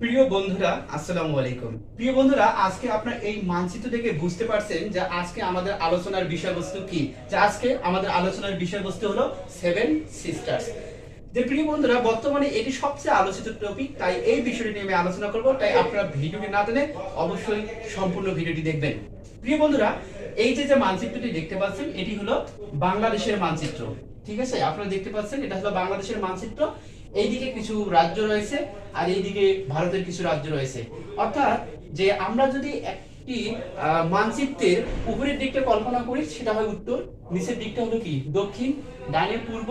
প্রিয় বন্ধুরা, আসসালামু আলাইকুম। প্রিয় বন্ধুরা, আজকে আপনারা এই মানচিত্র থেকে বুঝতে পারছেন যে আজকে আমাদের আলোচনার বিষয়বস্তু কি। যে আজকে আমাদের আলোচনার বিষয়বস্তু হলো সেভেন সিস্টার্স। যে প্রিয় বন্ধুরা, বর্তমানে এটি সবচেয়ে আলোচিত টপিক, তাই এই বিষয়টি নিয়ে আমি আলোচনা করব। তাই আপনারা ভিডিওটি না টেনে অবশ্যই সম্পূর্ণ ভিডিওটি দেখবেন। প্রিয় বন্ধুরা, এই যে মানচিত্রটি দেখতে পাচ্ছেন, এটি হলো বাংলাদেশের মানচিত্র। ঠিক আছে, আপনারা দেখতে পাচ্ছেন এটা হলো বাংলাদেশের মানচিত্র। এইদিকে কিছু রাজ্য রয়েছে আর এইদিকে ভারতের কিছু রাজ্য রয়েছে। অর্থাৎ যে আমরা যদি একটি মানচিত্রের উপরের দিকটা কল্পনা করি, সেটা হয় উত্তর, নিচের দিকটা হলো কি দক্ষিণ, ডানে পূর্ব,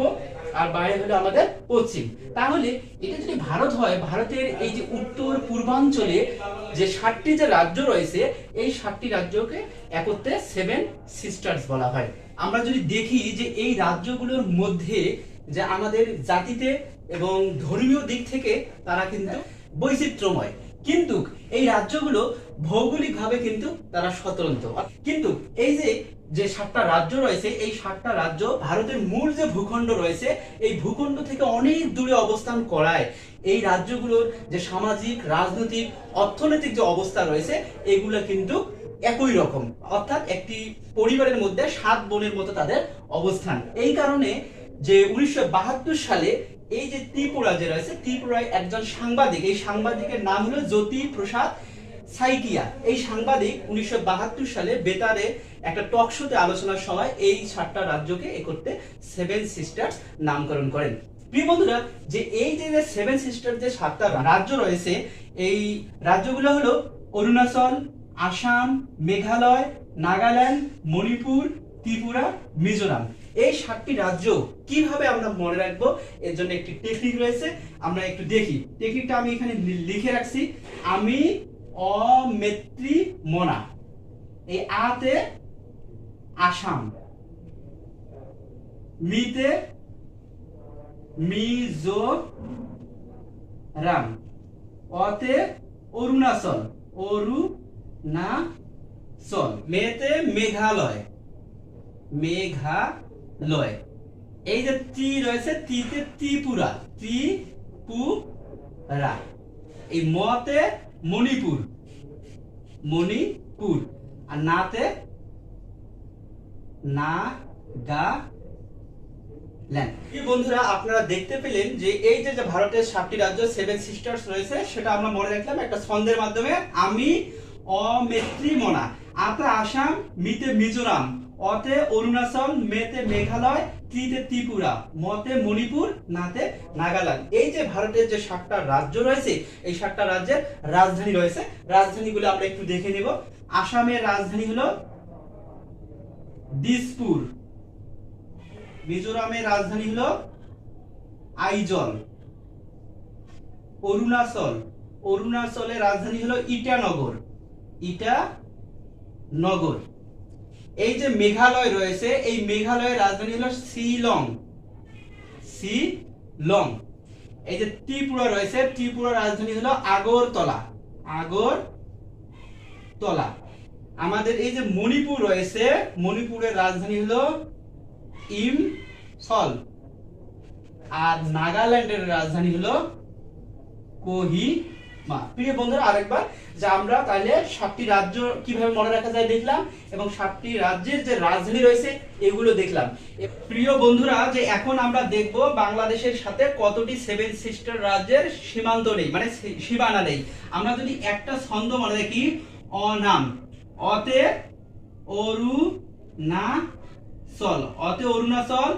আর বাইরে হলো আমাদের পশ্চিম। তাহলে এটা যদি ভারত হয়, ভারতের এই যে উত্তর পূর্বাঞ্চলে যে 7টি যে রাজ্য রয়েছে, এই 7টি রাজ্যকে একত্রে সেভেন সিস্টার্স বলা হয়। আমরা যদি দেখি যে এই রাজ্যগুলোর মধ্যে যে আমাদের জাতিতে এবং ধর্মীয় দিক থেকে তারা কিন্তু বৈচিত্র্যময়, কিন্তু এই রাজ্যগুলো ভৌগোলিকভাবে কিন্তু তারা স্বতন্ত্র। কিন্তু এই যে যে 7টা রাজ্য রয়েছে, এই 7টা রাজ্য ভারতের মূল যে ভূখণ্ড রয়েছে, এই ভূখণ্ড থেকে অনেক দূরে অবস্থান করায় এই রাজ্যগুলোর যে সামাজিক, রাজনৈতিক, অর্থনৈতিক যে অবস্থা রয়েছে, এগুলো কিন্তু একই রকম। অর্থাৎ একটি পরিবারের মধ্যে 7 বোনের মতো তাদের অবস্থান। এই কারণে যে 1972 সালে এই যে ত্রিপুরা যে রয়েছে, ত্রিপুরায় একজন সাংবাদিক, এই সাংবাদিকের নাম হলো জ্যোতি প্রসাদ সাইকিয়া। এই সাংবাদিক 1972 সালে বেতারে একটা টক শোতে আলোচনার সময় এই 7টা রাজ্যকে একত্রে সেভেন সিস্টার্স নামকরণ করেন। প্রিয় বন্ধুরা, যে এই যে সেভেন সিস্টার যে 7টা রাজ্য রয়েছে, এই রাজ্যগুলো হলো অরুণাচল, আসাম, মেঘালয়, নাগাল্যান্ড, মণিপুর, ত্রিপুরা, মিজোরাম। এই 7টি রাজ্য কিভাবে আমরা মনে রাখবো, এর জন্য একটি টেকনিক রয়েছে। আমরা একটু দেখি টেকনিকটা। আমি এখানে লিখে রাখছি, আমি অমেত্রী মনা। এই আতে আসাম, মিতে মিজোরাম, অতে অরুণাচল, অরুণাচল, মেতে মেঘালয়, মেঘালয়। এই যে ত্রি রয়েছে, ত্রিতে ত্রিপুরা, ত্রিপুরা। এই মতে মণিপুর, মণিপুর। আর নাতে নাগাল্যান্ড। বন্ধুরা, আপনারা দেখতে পেলেন যে এই যে ভারতের 7টি রাজ্য সেভেন সিস্টার্স রয়েছে, সেটা আমরা মনে রাখলাম একটা ছন্দের মাধ্যমে। আমি অমেত্রী মনা, আতে আসাম, মিতে মিজোরাম, অতে অরুণাচল, মেতে মেঘালয়, ত্রিতে ত্রিপুরা, মতে মণিপুর, নাতে নাগাল্যান্ড। এই যে ভারতের যে 7টা রাজ্য রয়েছে, এই 7টা রাজ্যের রাজধানী রয়েছে। রাজধানীগুলো আমরা একটু দেখে নেব। আসামের রাজধানী হলো দিসপুর, মিজোরামের রাজধানী হলো আইজল, অরুণাচলের রাজধানী হলো ইটানগর, ইটানগর। এই যে মেঘালয় রয়েছে, এই মেঘালয়ের রাজধানী হলো শিলং, শিলং। এই যে ত্রিপুরা রয়েছে, ত্রিপুরার রাজধানী হলো আগরতলা, আগরতলা। আমাদের এই যে মণিপুর রয়েছে, মণিপুরের রাজধানী হলো ইম্ফল। আর নাগাল্যান্ডের রাজধানী হলো কোহিমা। প্রিয় বন্ধুরা, আরেকবার যে আমরা তাহলে 7টি রাজ্য কিভাবে মনে রাখা যায় দেখলাম, এবং 7টি রাজ্যের যে রাজধানী রয়েছে এগুলো দেখলাম। প্রিয় বন্ধুরা, যে এখন আমরা দেখব বাংলাদেশের সাথে কতটি সেভেন সিস্টার রাজ্যের সীমান্ত নেই, মানে সীমানা নেই। আমরা যদি একটা ছন্দ মনে রাখি, অনাম, অতে অরুণাচল, অতে অরুণাচল,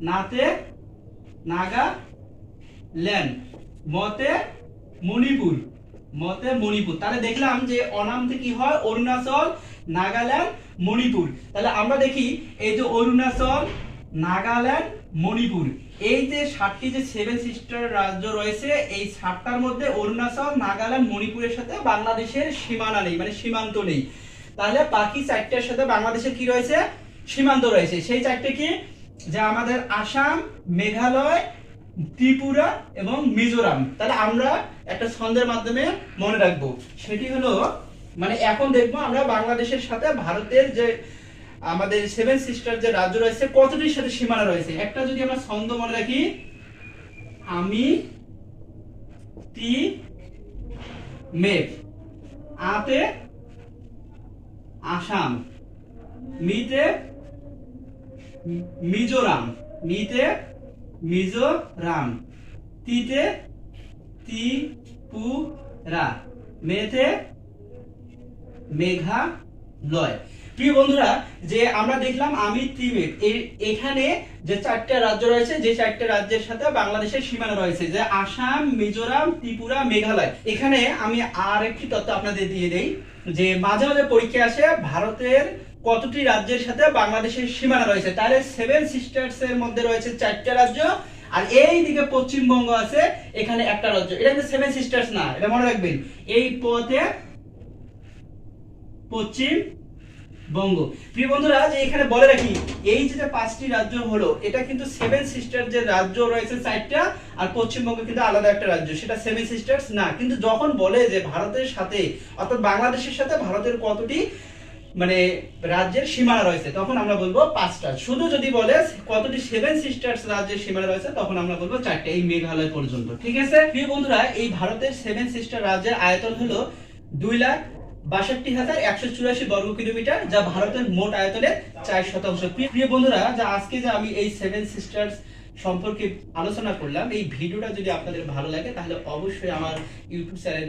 নাতে নাগাল্যান্ড, মতে মণিপুর, মতে মণিপুর। তাহলে দেখলাম যে অনামতে কি হয়, অরুণাচল, নাগাল্যান্ড, মণিপুর। তাহলে আমরা দেখি এই যে অরুণাচল, নাগাল্যান্ড, মণিপুর, এই যে 7টি যে সেভেন সিস্টার রাজ্য রয়েছে, এই 7টার মধ্যে অরুণাচল, নাগাল্যান্ড, মণিপুরের সাথে বাংলাদেশের সীমানা নেই, মানে সীমান্ত নেই। তাহলে বাকি 4টার সাথে বাংলাদেশের কি রয়েছে, সীমান্ত রয়েছে। সেই 4টে কি, যে আমাদের আসাম, মেঘালয়, ত্রিপুরা এবং মিজোরাম। তাহলে আমরা একটা ছন্দের মাধ্যমে মনে রাখবো, সেটি হলো, মানে এখন দেখবো আমরা বাংলাদেশের সাথে ভারতের যে আমাদের সেভেন সিস্টার যে রাজ্য রয়েছে কতটির সাথে সীমানা রয়েছে। একটা যদি আমরা ছন্দ মনে রাখি, আমি তি মেঘ, আতে আসাম, মিতে মিজোরাম, মিতে মিজোরাম, তিতে ত্রিপুরা, মেতে মেঘালয়। প্রিয় বন্ধুরা, যে আমরা দেখলাম আমি ত্রিমেঘ, এখানে যে চারটা রাজ্য রয়েছে, যে চারটা রাজ্যের সাথে বাংলাদেশের সীমানা রয়েছে, যে আসাম, মিজোরাম, ত্রিপুরা, মেঘালয়। এখানে আমি আর একটি তথ্য আপনাদের দিয়ে দেই, যে মাঝে মাঝে পরীক্ষা আসে ভারতের কতটি রাজ্যের সাথে বাংলাদেশের সীমানা রয়েছে। তাহলে সেভেন সিস্টার্স এর মধ্যে রয়েছে চারটা রাজ্য, আর এই দিকে পশ্চিমবঙ্গ আছে, এখানে একটা রাজ্য। এটা কিন্তু সেভেন সিস্টার্স না, এটা মনে রাখবেন। এই পথে পশ্চিমবঙ্গ। প্রিয় বন্ধুরা, যে এখানে বলে রাখি, এই যে পাঁচটি রাজ্য হলো, এটা কিন্তু সেভেন সিস্টার যে রাজ্য রয়েছে চারটা, আর পশ্চিমবঙ্গ কিন্তু আলাদা একটা রাজ্য, সেটা সেভেন সিস্টার্স না। কিন্তু যখন বলে যে ভারতের সাথে, অর্থাৎ বাংলাদেশের সাথে ভারতের কতটি মানে রাজ্যের সীমানা রয়েছে, তখন আমরা বলবো পাঁচটা। শুধু যদি বলে কতটি সেভেন সিস্টার্স রাজ্যের সীমানা রয়েছে, তখন আমরা বলবো চারটে, এই মেঘালয় পর্যন্ত। ঠিক আছে প্রিয় বন্ধুরা, এই ভারতের সেভেন সিস্টার রাজ্যের আয়তন হলো 2,62,184 বর্গ কিলোমিটার, যা ভারতের মোট আয়তনের 4%। প্রিয় বন্ধুরা, যা আজকে যে আমি এই সেভেন সিস্টার্স সম্পর্কে আলোচনা করলাম, এই ভিডিওটা যদি আপনাদের ভালো লাগে, তাহলে অবশ্যই আমার YouTube channel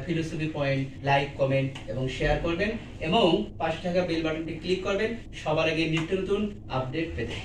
philosophy point like, comment এবং শেয়ার করবেন, এবং পাশে থাকা বেল বাটনটি ক্লিক করবেন সবার আগে নিত্য নতুন আপডেট পেতে।